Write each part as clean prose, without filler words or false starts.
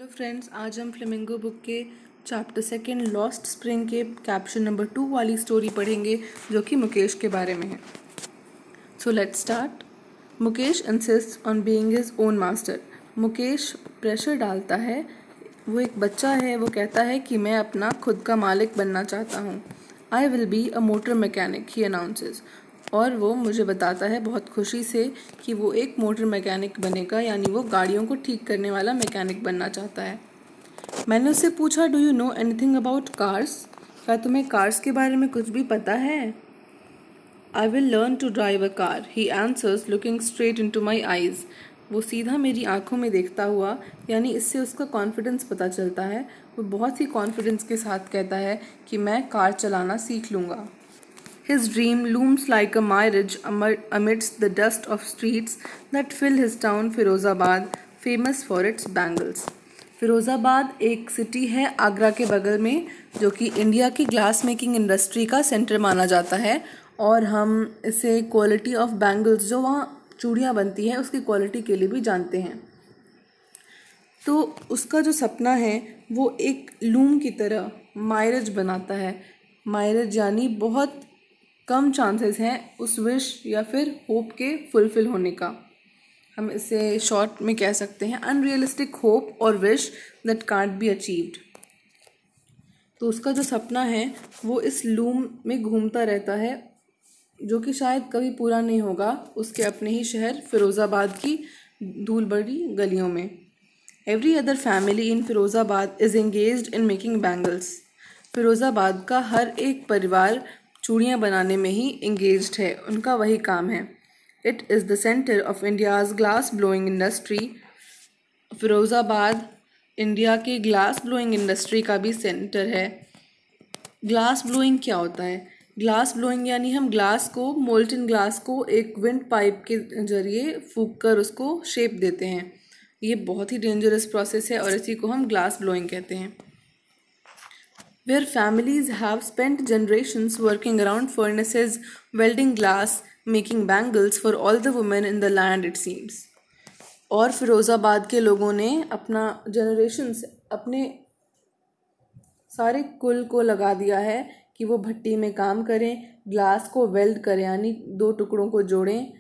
Hello friends, आज हम flamingo book के चैप्टर सेकंड लॉस्ट स्प्रिंग के कैप्शन नंबर 2 वाली स्टोरी पढ़ेंगे जो कि मुकेश के बारे में है। So let's start. Mukesh insist on being his own master. Mukesh pressure डालता है, वो एक बच्चा है, वो कहता है कि मैं अपना खुद का मालिक बनना चाहता हूँ। I will be a motor mechanic, he announces. और वो मुझे बताता है बहुत खुशी से कि वो एक मोटर मैकेनिक बनेगा, यानी वो गाड़ियों को ठीक करने वाला मैकेनिक बनना चाहता है। मैंने उससे पूछा, do you know anything about cars? क्या तुम्हें कार्स के बारे में कुछ भी पता है? I will learn to drive a car, he answers looking straight into my eyes. वो सीधा मेरी आंखों में देखता हुआ, यानी इससे उसका कॉन्फिडेंस पता चलता है। वो बहुत ही कॉन्फिडेंस के साथ कहता है कि मैं कार चलाना सीख लूँगा। His dream looms like a mirage amidst the dust of streets that fill his town Firozabad, famous for its bangles. Firozabad एक सिटी है आगरा के बगल में, जो कि इंडिया की ग्लास मेकिंग इंडस्ट्री का सेंटर माना जाता है। और हम इसे क्वालिटी ऑफ बैंगल्स, जो वहाँ चूड़ियाँ बनती हैं, उसकी क्वालिटी के लिए भी जानते हैं। तो उसका जो सपना है वो एक लूम की तरह मायरज बनाता है। मायरज यानी बहुत कम चांसेस हैं उस विश या फिर होप के फुलफिल होने का। हम इसे शॉर्ट में कह सकते हैं अनरियलिस्टिक होप और wish that can't be achieved. तो उसका जो सपना है वो इस लूम में घूमता रहता है, जो कि शायद कभी पूरा नहीं होगा उसके अपने ही शहर फिरोज़ाबाद की धूल भरी गलियों में। Every other family in Firozabad is engaged in making bangles. Firozabad का हर एक परिवार चूड़ियाँ बनाने में ही एंगेज्ड है, उनका वही काम है। It is the centre of India's glass blowing industry. Firozabad India के ग्लास ब्लोइंग इंडस्ट्री का भी सेंटर है। ग्लास ब्लोइंग क्या होता है? ग्लास ब्लोइंग यानी हम ग्लास को, मोल्टन ग्लास को एक विंड पाइप के जरिए फूंक कर उसको शेप देते हैं। ये बहुत ही डेंजरस प्रोसेस है और इसी को हम ग्लास ब्लोइंग कहते हैं। Where families have spent generations working around furnaces, welding glass, making bangles for all the women in the land, it seems. और फिरोज़ाबाद के लोगों ने अपना जनरेशन्स, अपने सारे कुल को लगा दिया है कि वो भट्टी में काम करें, ग्लास को वेल्ड करें यानी दो टुकड़ों को जोड़ें,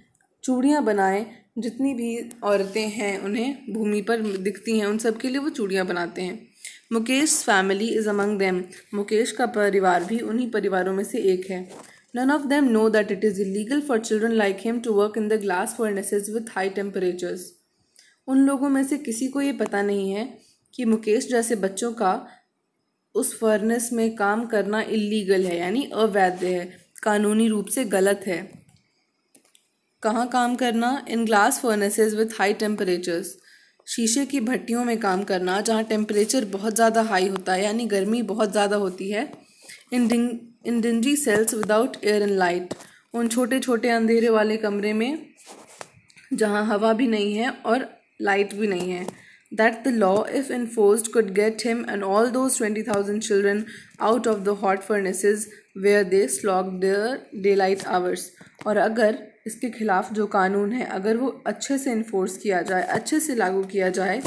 चूड़ियाँ बनाएं। जितनी भी औरतें हैं उन्हें भूमि पर दिखती हैं, उन सब के लिए वो चूड़ियाँ बनाते हैं। Mukesh family is among them. Mukesh का परिवार भी उन्हीं परिवारों में से एक है। None of them know that it is illegal for children like him to work in the glass furnaces with high temperatures. उन लोगों में से किसी को ये पता नहीं है कि मुकेश जैसे बच्चों का उस फर्नेस में काम करना इलीगल है, यानी अवैध है, कानूनी रूप से गलत है। कहाँ काम करना? In glass furnaces with high temperatures. शीशे की भट्टियों में काम करना जहाँ टेम्परेचर बहुत ज़्यादा हाई होता है, यानी गर्मी बहुत ज़्यादा होती है। In dingy cells without air and light. उन छोटे छोटे अंधेरे वाले कमरे में जहाँ हवा भी नहीं है और लाइट भी नहीं है। That the law if enforced could get him and all those 20,000 children out of the hot furnaces where they slog their day light hours. और अगर इसके खिलाफ जो कानून है, अगर वो अच्छे से इन्फोर्स किया जाए, अच्छे से लागू किया जाए,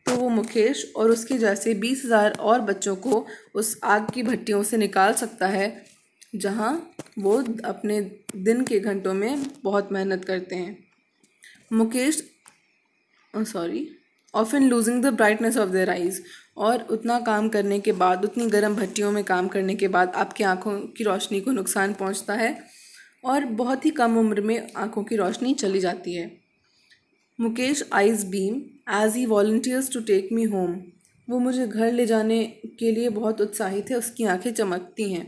तो वो मुकेश और उसके जैसे 20,000 और बच्चों को उस आग की भट्टियों से निकाल सकता है जहाँ वो अपने दिन के घंटों में बहुत मेहनत करते हैं। Mukesh often losing the brightness of their eyes. और उतना काम करने के बाद, उतनी गर्म भट्टियों में काम करने के बाद आपकी आँखों की रोशनी को नुकसान पहुँचता है और बहुत ही कम उम्र में आँखों की रोशनी चली जाती है। Mukesh eyes beam as he volunteers to take me home. वो मुझे घर ले जाने के लिए बहुत उत्साहित है, उसकी आंखें चमकती हैं।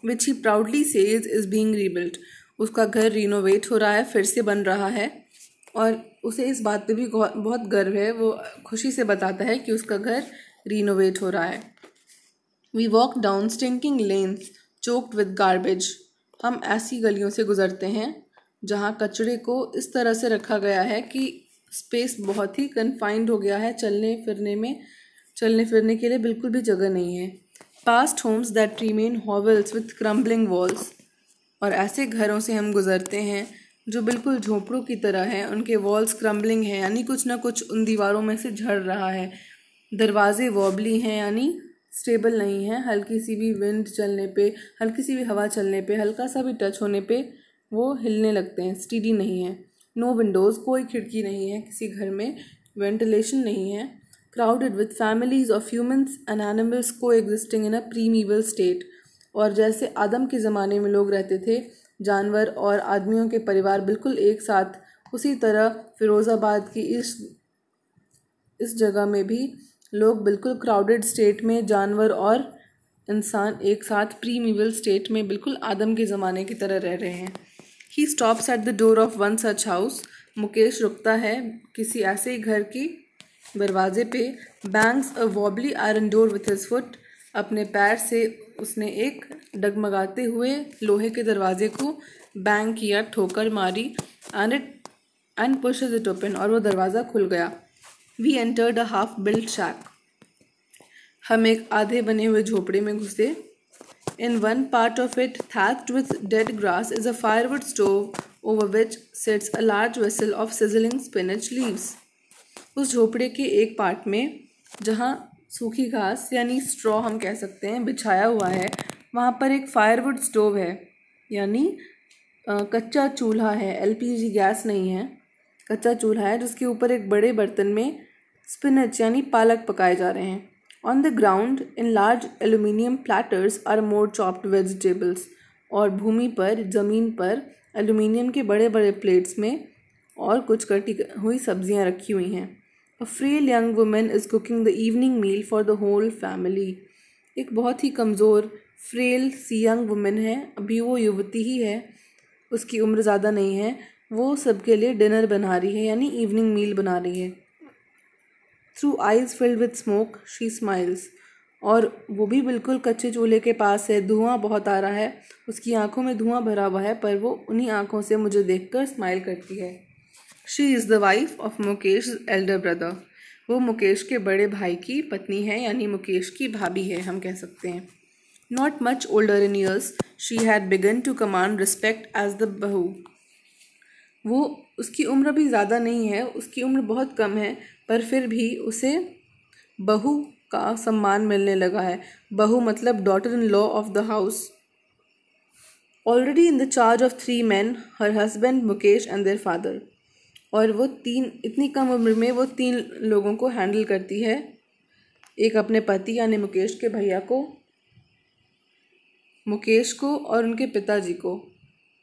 Which he proudly says is being rebuilt. उसका घर रिनोवेट हो रहा है, फिर से बन रहा है और उसे इस बात पे भी बहुत गर्व है। वो खुशी से बताता है कि उसका घर रिनोवेट हो रहा है। We walk down stinking lanes choked with garbage. हम ऐसी गलियों से गुजरते हैं जहाँ कचरे को इस तरह से रखा गया है कि स्पेस बहुत ही कन्फाइंड हो गया है, चलने फिरने के लिए बिल्कुल भी जगह नहीं है। Past homes that remain hovels with crumbling walls. और ऐसे घरों से हम गुजरते हैं जो बिल्कुल झोपड़ों की तरह हैं, उनके वॉल्स क्रम्बलिंग हैं, यानी कुछ ना कुछ उन दीवारों में से झड़ रहा है। दरवाजे वॉबली हैं यानी स्टेबल नहीं है, हल्की सी भी विंड चलने पे, हल्की सी भी हवा चलने पे, हल्का सा भी टच होने पे वो हिलने लगते हैं, स्टीडी नहीं है। नो विंडोज़, कोई खिड़की नहीं है किसी घर में, वेंटिलेशन नहीं है। Crowded with families of humans and animals को एग्जिस्टिंग इन अ प्रीमीवल स्टेट, और जैसे आदम के ज़माने में लोग रहते थे, जानवर और आदमियों के परिवार बिल्कुल एक साथ, उसी तरह फिरोज़ाबाद की इस जगह में भी लोग बिल्कुल क्राउडेड स्टेट में, जानवर और इंसान एक साथ प्रीमीवल स्टेट में बिल्कुल आदम के ज़माने की तरह रह रहे हैं। He stops at the door of one such house, Mukesh रुकता है किसी ऐसे ही घर की दरवाजे पे। Bangs a wobbly iron door with his foot, अपने पैर से उसने एक डगमगाते हुए लोहे के दरवाजे को बैंग किया, ठोकर मारी, एंड पुशेस इट ओपन, और वो दरवाज़ा खुल गया। We entered a half built shack, हम एक आधे बने हुए झोपड़े में घुसे। In one part of it, thatched with dead grass, is a firewood stove over which sits a large vessel of sizzling spinach leaves. उस झोपड़े के एक पार्ट में, जहाँ सूखी घास यानी स्ट्रॉ हम कह सकते हैं बिछाया हुआ है, वहाँ पर एक फायरवुड स्टोव है, यानी कच्चा चूल्हा है, एलपीजी गैस नहीं है, कच्चा चूल्हा है जिसके ऊपर एक बड़े बर्तन में स्पिनच यानी पालक पकाए जा रहे हैं। On the ground in large aluminium platters are more chopped vegetables, और भूमि पर, ज़मीन पर एल्यूमिनियम के बड़े बड़े प्लेट्स में और कुछ कटी हुई सब्जियां रखी हुई हैं। A frail young woman is cooking the evening meal for the whole family, एक बहुत ही कमज़ोर फ्रेल सी यंग वुमेन है, अभी वो युवती ही है, उसकी उम्र ज़्यादा नहीं है, वो सबके लिए डिनर बना रही है यानी इवनिंग मील बना रही है। Through eyes filled with smoke she smiles, और वो भी बिल्कुल कच्चे चूल्हे के पास है, धुआं बहुत आ रहा है, उसकी आंखों में धुआं भरा हुआ है, पर वो उन्हीं आंखों से मुझे देखकर स्माइल करती है। She is the wife of Mukesh Elder brother, वो मुकेश के बड़े भाई की पत्नी है यानी मुकेश की भाभी है हम कह सकते हैं। Not much older in years, she had begun to command respect as the bahu, वो उसकी उम्र भी ज़्यादा नहीं है, उसकी उम्र बहुत कम है, पर फिर भी उसे बहू का सम्मान मिलने लगा है। बहू मतलब daughter in law of the house. Already in the charge of 3 men, her husband Mukesh and their father, और वो इतनी कम उम्र में वो 3 लोगों को हैंडल करती है, एक अपने पति यानी मुकेश के भैया को, मुकेश को और उनके पिताजी को,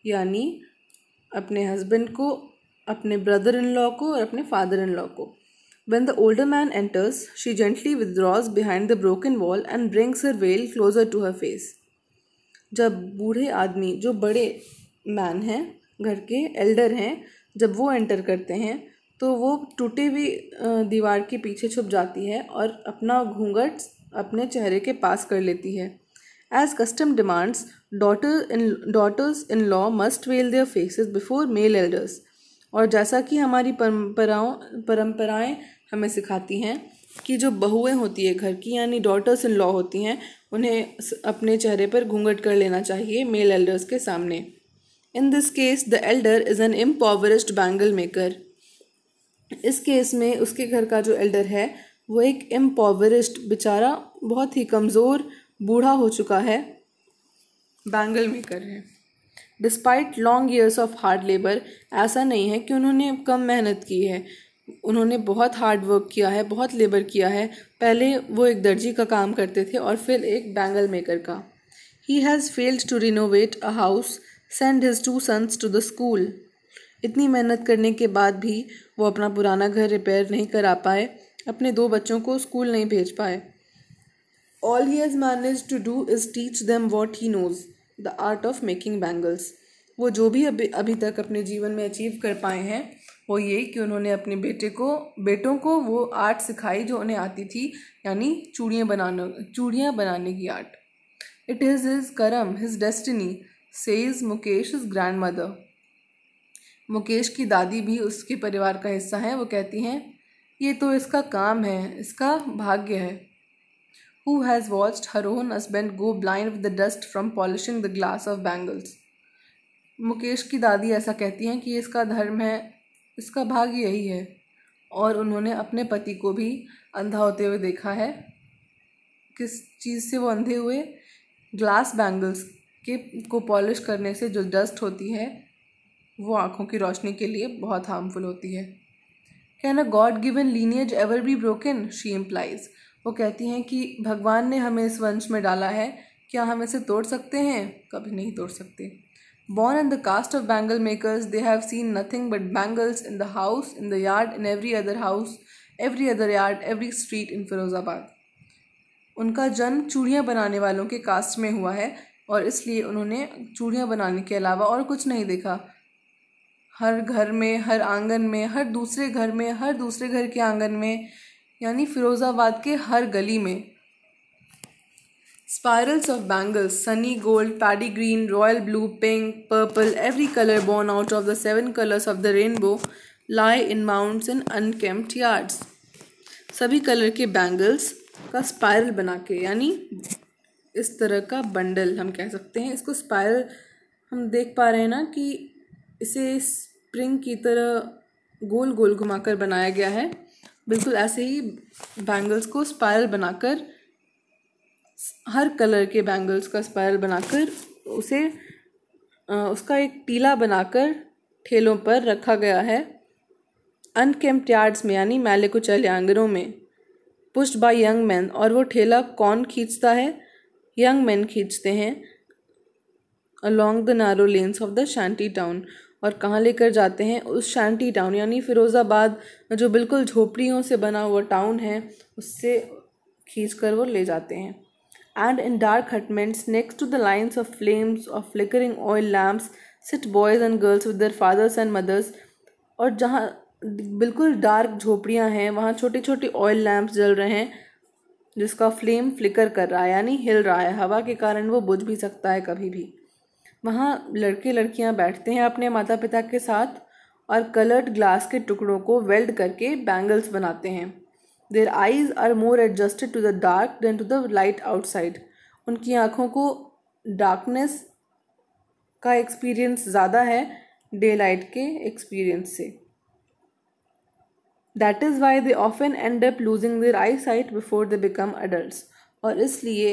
यानी अपने हस्बैंड को, अपने ब्रदर इन लॉ को और अपने फादर इन लॉ को। When the older man enters, she gently withdraws behind the broken wall and brings her veil closer to her face. जब बूढ़े आदमी, जो बड़े मैन हैं, घर के एल्डर हैं, जब वो एंटर करते हैं तो वो टूटे हुई दीवार के पीछे छुप जाती है और अपना घूंघट अपने चेहरे के पास कर लेती है। As custom demands, daughters in law must veil their faces before male elders. और जैसा कि हमारी परंपराएं हमें सिखाती हैं कि जो बहुएं होती है घर की यानी डॉटर्स इन लॉ होती हैं, उन्हें अपने चेहरे पर घूंघट कर लेना चाहिए मेल एल्डर्स के सामने। In this case the elder is an impoverished bangle maker, इस केस में उसके घर का जो एल्डर है वो एक इम्पॉवरिश्ड, बेचारा बहुत ही कमज़ोर बूढ़ा हो चुका है, बैंगल मेकर है। Despite long years of hard labour, ऐसा नहीं है कि उन्होंने कम मेहनत की है, उन्होंने बहुत हार्ड वर्क किया है, बहुत लेबर किया है। पहले वो एक दर्जी का काम करते थे और फिर एक बैंगल मेकर का। He has failed to renovate a house, send his 2 sons to the school, इतनी मेहनत करने के बाद भी वो अपना पुराना घर रिपेयर नहीं करा पाए, अपने 2 बच्चों को स्कूल नहीं भेज पाए। All he has managed to do is teach them what he knows, the art of making bangles. वो जो भी अभी तक अपने जीवन में अचीव कर पाए हैं वो ये कि उन्होंने अपने बेटों को वो आर्ट सिखाई जो उन्हें आती थी, यानी चूड़ियाँ बनाने की आर्ट। इट इज़ हिज करम, his destiny, says Mukesh his grand mother. Mukesh की दादी भी उसके परिवार का हिस्सा है, वो कहती हैं ये तो इसका काम है, इसका भाग्य है। Who has watched her own husband go blind with the dust from polishing the glass of bangles. Mukesh की दादी ऐसा कहती हैं कि इसका धर्म है, इसका भाग्य यही है, और उन्होंने अपने पति को भी अंधा होते हुए देखा है। किस चीज़ से वो अंधे हुए? ग्लास बैंगल्स के को पॉलिश करने से जो डस्ट होती है वो आँखों की रोशनी के लिए बहुत हार्मफुल होती है। Can a God given lineage ever be broken? She implies. वो कहती हैं कि भगवान ने हमें इस वंश में डाला है, क्या हम इसे तोड़ सकते हैं? कभी नहीं तोड़ सकते। Born in the caste of bangle makers, they have seen nothing but bangles in the house, in the yard, in every other house, every other yard, every street in Firozabad. उनका जन्म चूड़ियाँ बनाने वालों के कास्ट में हुआ है और इसलिए उन्होंने चूड़ियाँ बनाने के अलावा और कुछ नहीं देखा। हर घर में, हर आंगन में, हर दूसरे घर में, हर दूसरे घर के आंगन में, यानी फिरोज़ाबाद के हर गली में spirals of bangles, sunny gold, paddy green, royal blue, pink, purple, every color born out of the 7 colors of the rainbow lie in mounds in unkempt yards. सभी कलर के बैंगल्स का स्पाइरल बना के, यानी इस तरह का बंडल हम कह सकते हैं इसको। स्पाइरल हम देख पा रहे हैं ना कि इसे स्प्रिंग की तरह गोल गोल घुमाकर बनाया गया है। बिल्कुल ऐसे ही बैंगल्स को स्पाइरल बनाकर, हर कलर के बैंगल्स का स्पाइरल बनाकर उसे उसका एक टीला बनाकर ठेलों पर रखा गया है। अनकेम्प्ड यार्ड्स में, यानी मैले कुचैले आंगनों में। पुश्ड बाय यंग मैन, और वो ठेला कौन खींचता है? यंग मैन खींचते हैं। Along the narrow lens of the shanty town, और कहाँ लेकर जाते हैं? उस शैंटी टाउन यानी फिरोज़ाबाद जो बिल्कुल झोपड़ियों से बना हुआ टाउन है, उससे खींच कर वो ले जाते हैं। And in dark hutments next to the lines of flames of flickering oil lamps sit boys and girls with their fathers and mothers। और जहाँ बिल्कुल डार्क झोपड़ियाँ हैं वहाँ छोटे छोटे ऑयल लैम्प्स जल रहे हैं जिसका फ्लेम फ्लिकर कर रहा है, यानी हिल रहा है। हवा के कारण वो बुझ भी सकता है कभी भी। वहाँ लड़के लड़कियाँ बैठते हैं अपने माता पिता के साथ और कलर्ड ग्लास के टुकड़ों को वेल्ड करके बैंगल्स बनाते हैं। Their eyes are more adjusted to the dark than to the light outside। उनकी आँखों को डार्कनेस का एक्सपीरियंस ज़्यादा है डे लाइट के एक्सपीरियंस से। That is why they often end up losing their eyesight before they become adults। और इसलिए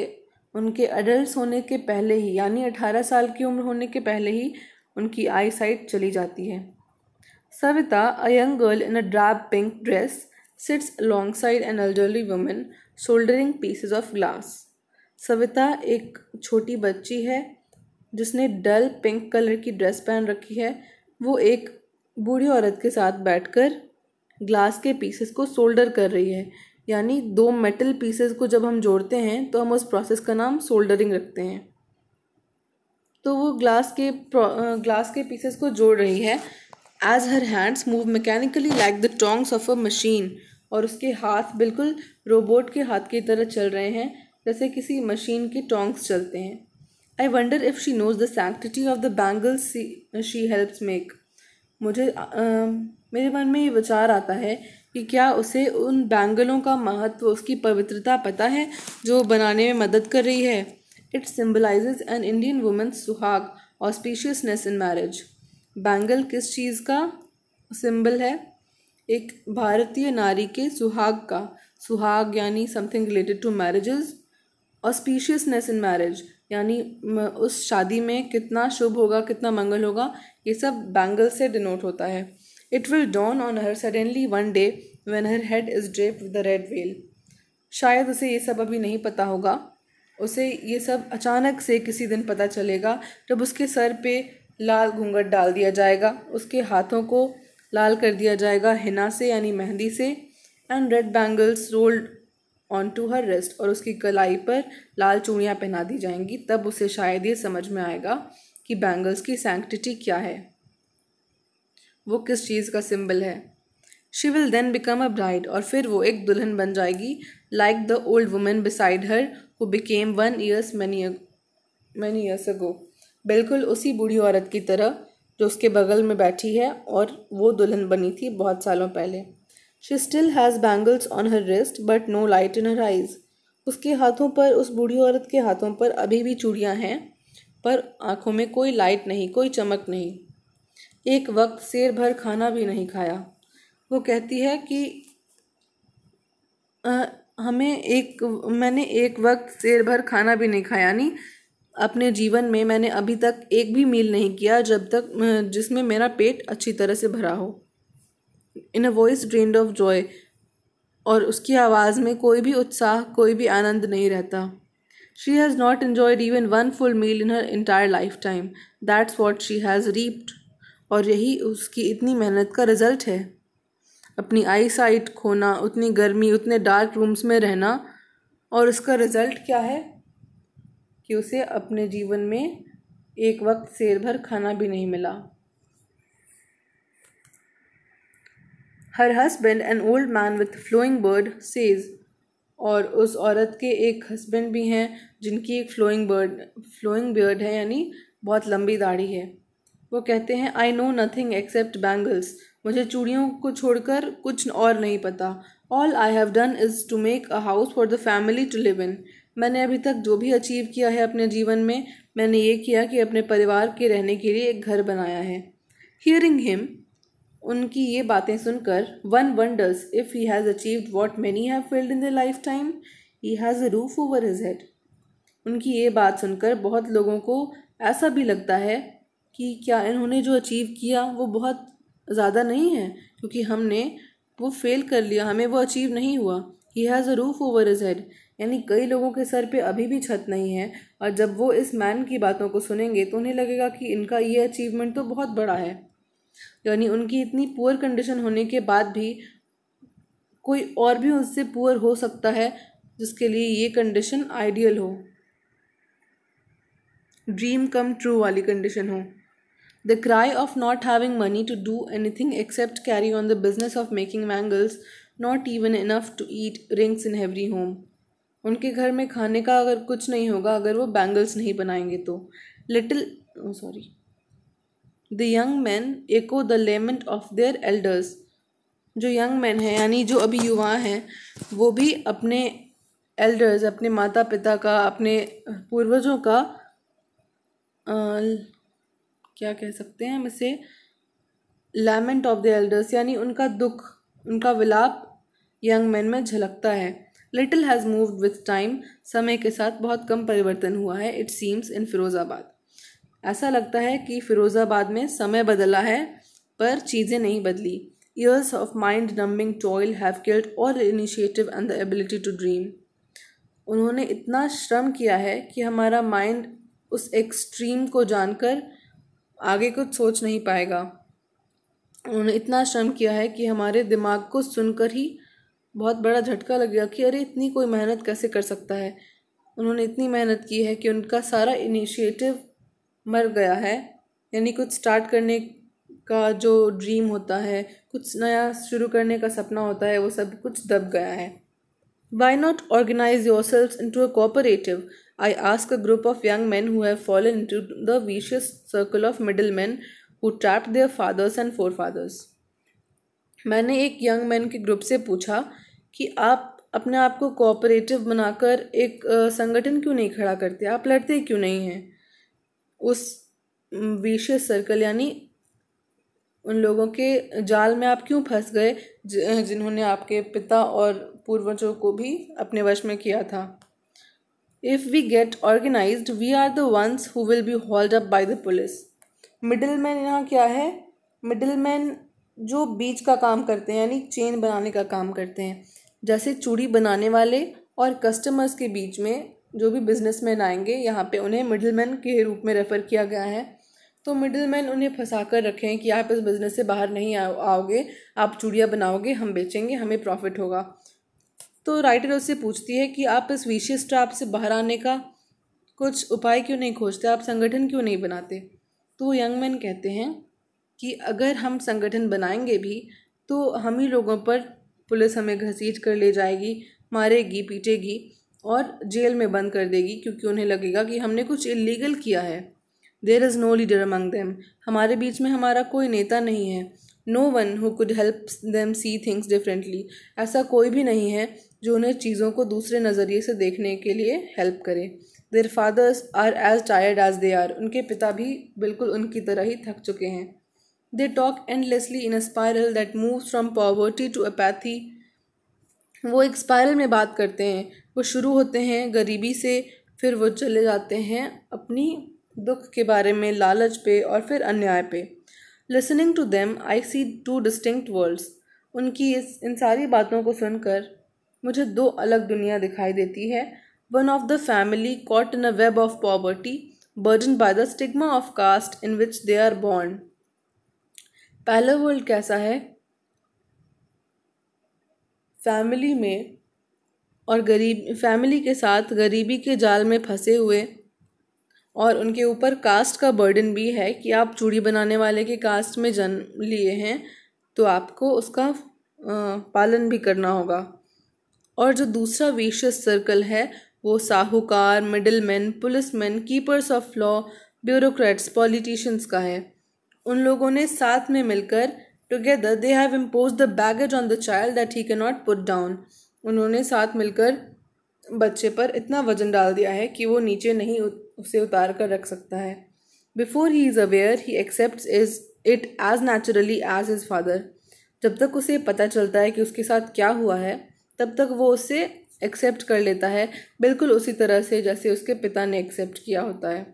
उनके adults होने के पहले ही, यानी 18 साल की उम्र होने के पहले ही उनकी आई साइट चली जाती है। Savita, a young girl in a drab pink dress, sits alongside an elderly woman soldering pieces of glass। Savita एक छोटी बच्ची है जिसने डल पिंक कलर की ड्रेस पहन रखी है। वो एक बूढ़ी औरत के साथ बैठकर ग्लास के पीसेस को सोल्डर कर रही है, यानी दो मेटल पीसेस को जब हम जोड़ते हैं तो हम उस प्रोसेस का नाम सोल्डरिंग रखते हैं। तो वो ग्लास के पीसेस को जोड़ रही है। As her hands move mechanically like the tongs of a machine, और उसके हाथ बिल्कुल रोबोट के हाथ की तरह चल रहे हैं जैसे किसी मशीन के टोंग्स चलते हैं। I wonder if she knows the sanctity of the bangles she helps make। मेरे मन में ये विचार आता है कि क्या उसे उन बैंगलों का महत्व, उसकी पवित्रता पता है जो बनाने में मदद कर रही है। It symbolizes an Indian woman's सुहाग, auspiciousness in marriage। बैंगल किस चीज़ का सिंबल है? एक भारतीय नारी के सुहाग का। सुहाग यानी something related to marriages. Auspiciousness in marriage यानी उस शादी में कितना शुभ होगा, कितना मंगल होगा, ये सब बैंगल से डिनोट होता है। It will dawn on her suddenly one day when her head is draped with the red well. शायद उसे ये सब अभी नहीं पता होगा, उसे ये सब अचानक से किसी दिन पता चलेगा जब उसके सर पे लाल घूंघट डाल दिया जाएगा, उसके हाथों को लाल कर दिया जाएगा हिना से यानी मेहंदी से, and red bangles rolled on to her wrist, और उसकी कलाई पर लाल चूड़ियाँ पहना दी जाएंगी। तब उसे शायद ये समझ में आएगा कि बैंगल्स की सैंक्टिटी क्या है, वो किस चीज़ का सिंबल है। She will then become a bride, और फिर वो एक दुल्हन बन जाएगी, like the old woman beside her who became 1 years many years ago। बिल्कुल उसी बूढ़ी औरत की तरह जो उसके बगल में बैठी है और वो दुल्हन बनी थी बहुत सालों पहले। She still has bangles on her wrist but no light in her eyes. उसके हाथों पर, उस बूढ़ी औरत के हाथों पर अभी भी चूड़ियाँ हैं पर आँखों में कोई लाइट नहीं, कोई चमक नहीं। एक वक्त शेर भर खाना भी नहीं खाया। वो कहती है कि मैंने एक वक्त शेर भर खाना भी नहीं खाया, यानी अपने जीवन में मैंने अभी तक एक भी मील नहीं किया जिसमें मेरा पेट अच्छी तरह से भरा हो। In a voice drained of joy, और उसकी आवाज़ में कोई भी उत्साह, कोई भी आनंद नहीं रहता। She has not enjoyed even one full meal in her entire lifetime. That's what she has reaped. और यही उसकी इतनी मेहनत का रिजल्ट है। अपनी आई साइट खोना, उतनी गर्मी, उतने डार्क रूम्स में रहना, और उसका रिजल्ट क्या है कि उसे अपने जीवन में एक वक्त शेर भर खाना भी नहीं मिला। Her husband, an old man with a flowing beard, says, और उस औरत के एक हस्बैंड भी हैं जिनकी एक फ्लोइंग बियर्ड है, यानी बहुत लंबी दाढ़ी है। वो कहते हैं, I know nothing except bangles, मुझे चूड़ियों को छोड़कर कुछ और नहीं पता। All I have done is to make a house for the family to live in. मैंने अभी तक जो भी अचीव किया है अपने जीवन में, मैंने ये किया कि अपने परिवार के रहने के लिए एक घर बनाया है। हियरिंग हिम, उनकी ये बातें सुनकर, one wonders if he has achieved what many have failed in the life time, he has a roof over his head. उनकी ये बात सुनकर बहुत लोगों को ऐसा भी लगता है कि क्या इन्होंने जो अचीव किया वो बहुत ज़्यादा नहीं है, क्योंकि हमने वो फेल कर लिया, हमें वो अचीव नहीं हुआ। He has a roof over his head, यानी कई लोगों के सर पे अभी भी छत नहीं है, और जब वो इस मैन की बातों को सुनेंगे तो उन्हें लगेगा कि इनका ये अचीवमेंट तो बहुत बड़ा है। यानी उनकी इतनी पुअर कंडीशन होने के बाद भी कोई और भी उससे पुअर हो सकता है जिसके लिए ये कंडीशन आइडियल हो, ड्रीम कम ट्रू वाली कंडीशन हो। The cry of not having money to do anything except carry on the business of making bangles, not even enough to eat rings in every home. उनके घर में खाने का अगर कुछ नहीं होगा, अगर वो बैंगल्स नहीं बनाएंगे तो। The young man echo the lament of their elders. जो यंग मैन है, यानी जो अभी युवा हैं, वो भी अपने एल्डर्स, अपने माता पिता का, अपने पूर्वजों का क्या कह सकते हैं हम इसे, लैमेंट ऑफ द एल्डर्स, यानी उनका दुख, उनका विलाप यंग मैन में झलकता है। Little has moved with time, समय के साथ बहुत कम परिवर्तन हुआ है। इट सीम्स इन फिरोज़ाबाद, ऐसा लगता है कि फिरोज़ाबाद में समय बदला है पर चीज़ें नहीं बदली। Years of mind-numbing toil have killed all initiative and the ability to dream. उन्होंने इतना श्रम किया है कि हमारा माइंड उस एक्सट्रीम को जानकर आगे कुछ सोच नहीं पाएगा। उन्होंने इतना श्रम किया है कि हमारे दिमाग को सुनकर ही बहुत बड़ा झटका लगेगा कि अरे इतनी कोई मेहनत कैसे कर सकता है। उन्होंने इतनी मेहनत की है कि उनका सारा इनिशिएटिव मर गया है, यानी कुछ स्टार्ट करने का जो ड्रीम होता है, कुछ नया शुरू करने का सपना होता है, वो सब कुछ दब गया है। Why not organize yourselves into a cooperative? I ask a group of young men who have fallen into the vicious circle of middlemen who trapped their fathers and forefathers. मैंने एक यंग मैन के group से पूछा कि आप अपने आप को कोऑपरेटिव बनाकर एक संगठन क्यों नहीं खड़ा करते, आप लड़ते क्यों नहीं हैं उस विशियस सर्कल, यानी उन लोगों के जाल में आप क्यों फंस गए जिन्होंने आपके पिता और पूर्वजों को भी अपने वश में किया था। If we get organised we are the ones who will be hauled up by the police. Middle man यहाँ क्या है? मिडिल मैन जो बीच का काम करते हैं, यानी चेन बनाने का काम करते हैं। जैसे चूड़ी बनाने वाले और कस्टमर्स के बीच में जो भी बिजनेसमैन आएंगे, यहाँ पे उन्हें मिडिलमैन के रूप में रेफ़र किया गया है। तो मिडिलमैन उन्हें फंसा कर रखे हैं कि आप इस बिज़नेस से बाहर नहीं आओगे, आप चूड़ियाँ बनाओगे, हम बेचेंगे, हमें प्रॉफिट होगा। तो राइटर उससे पूछती है कि आप इस विशियस ट्रैप से बाहर आने का कुछ उपाय क्यों नहीं खोजते, आप संगठन क्यों नहीं बनाते। तो यंग मैन कहते हैं कि अगर हम संगठन बनाएंगे भी तो हम ही लोगों पर पुलिस हमें घसीट कर ले जाएगी, मारेगी, पीटेगी और जेल में बंद कर देगी, क्योंकि उन्हें लगेगा कि हमने कुछ इलीगल किया है। There is no leader among them, हमारे बीच में हमारा कोई नेता नहीं है। No one who could help them see things differently, ऐसा कोई भी नहीं है जो उन्हें चीज़ों को दूसरे नज़रिए से देखने के लिए हेल्प करे। Their fathers are as tired as they are, उनके पिता भी बिल्कुल उनकी तरह ही थक चुके हैं। They talk endlessly in a spiral that moves from poverty to apathy. वो एक स्पाइरल में बात करते हैं। वो शुरू होते हैं गरीबी से, फिर वो चले जाते हैं अपनी दुख के बारे में, लालच पे और फिर अन्याय पे। Listening to them I see two distinct worlds. उनकी इन सारी बातों को सुनकर मुझे दो अलग दुनिया दिखाई देती है। One of the family caught in a web of poverty burden by the stigma of caste in which they are born. पहला वर्ल्ड कैसा है? फैमिली में और फैमिली के साथ गरीबी के जाल में फंसे हुए, और उनके ऊपर कास्ट का बर्डन भी है कि आप चूड़ी बनाने वाले के कास्ट में जन्म लिए हैं तो आपको उसका पालन भी करना होगा। और जो दूसरा विशियस सर्कल है वो साहूकार, middleman, policeman, keepers of law, bureaucrats, politicians का है। उन लोगों ने साथ में मिलकर together they have imposed the baggage on the child that he can not put down. उन्होंने साथ मिलकर बच्चे पर इतना वजन डाल दिया है कि वो नीचे नहीं उसे उतार कर रख सकता है। Before he is aware he accepts it as naturally as his father. जब तक उसे पता चलता है कि उसके साथ क्या हुआ है तब तक वो उसे एक्सेप्ट कर लेता है, बिल्कुल उसी तरह से जैसे उसके पिता ने एक्सेप्ट किया होता है।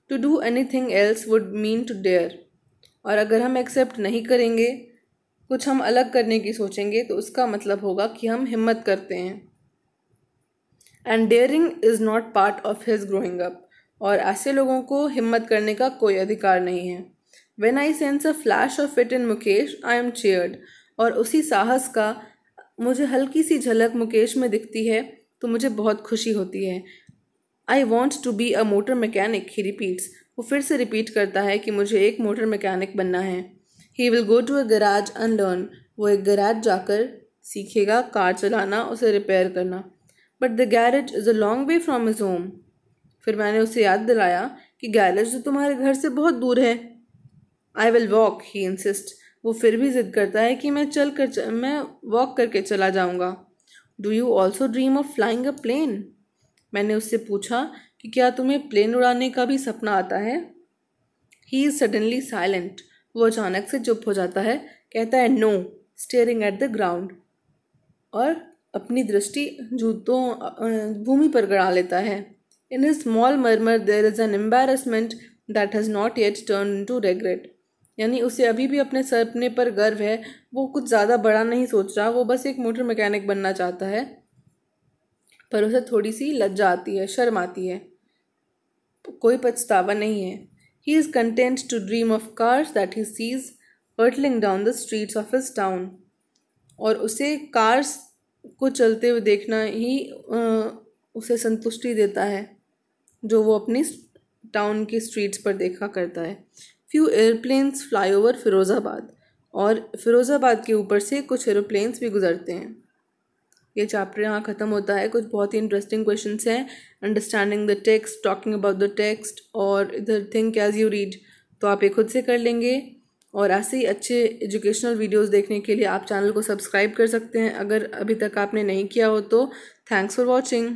To do anything else would mean to dare. और अगर हम एक्सेप्ट नहीं करेंगे, कुछ हम अलग करने की सोचेंगे, तो उसका मतलब होगा कि हम हिम्मत करते हैं। And daring is not part of his growing up. और ऐसे लोगों को हिम्मत करने का कोई अधिकार नहीं है। When I sense a flash of it in Mukesh I am cheered. और उसी साहस का मुझे हल्की सी झलक मुकेश में दिखती है तो मुझे बहुत खुशी होती है। I want to be a motor mechanic, he repeats. वो फिर से रिपीट करता है कि मुझे एक मोटर मैकेनिक बनना है। He will go to a garage and learn. वो एक गैराज जाकर सीखेगा कार चलाना, उसे रिपेयर करना। But the garage is a long way from his home. फिर मैंने उसे याद दिलाया कि गैरेज तो तुम्हारे घर से बहुत दूर है। I will walk, he insist. वो फिर भी जिद करता है कि मैं वॉक करके चला जाऊंगा। Do you also dream of flying a plane? मैंने उससे पूछा कि क्या तुम्हें प्लेन उड़ाने का भी सपना आता है? He is suddenly silent. वो अचानक से चुप हो जाता है, कहता है no, staring at the ground, और अपनी दृष्टि भूमि पर गड़ा लेता है। In his small murmur there is an embarrassment that has not yet turn into regret. यानी उसे अभी भी अपने सपने पर गर्व है। वो कुछ ज़्यादा बड़ा नहीं सोच रहा, वो बस एक मोटर मैकेनिक बनना चाहता है, पर उसे थोड़ी सी लज्जा आती है, शर्म आती है। कोई पछतावा नहीं है। He is content to dream of cars that he sees hurtling down the streets of his town. और उसे कार्स को चलते हुए देखना ही उसे संतुष्टि देता है, जो वो अपनी टाउन की स्ट्रीट्स पर देखा करता है। Few airplanes fly over Firozabad. और फिरोज़ाबाद के ऊपर से कुछ एरोप्लेन्स भी गुजरते हैं। ये चैप्टर यहाँ ख़त्म होता है। कुछ बहुत ही इंटरेस्टिंग क्वेश्चंस हैं, understanding the text, talking about the text, और इधर थिंक एज यू रीड। तो आप ये खुद से कर लेंगे। और ऐसे ही अच्छे एजुकेशनल वीडियोस देखने के लिए आप चैनल को सब्सक्राइब कर सकते हैं अगर अभी तक आपने नहीं किया हो तो। Thanks for watching.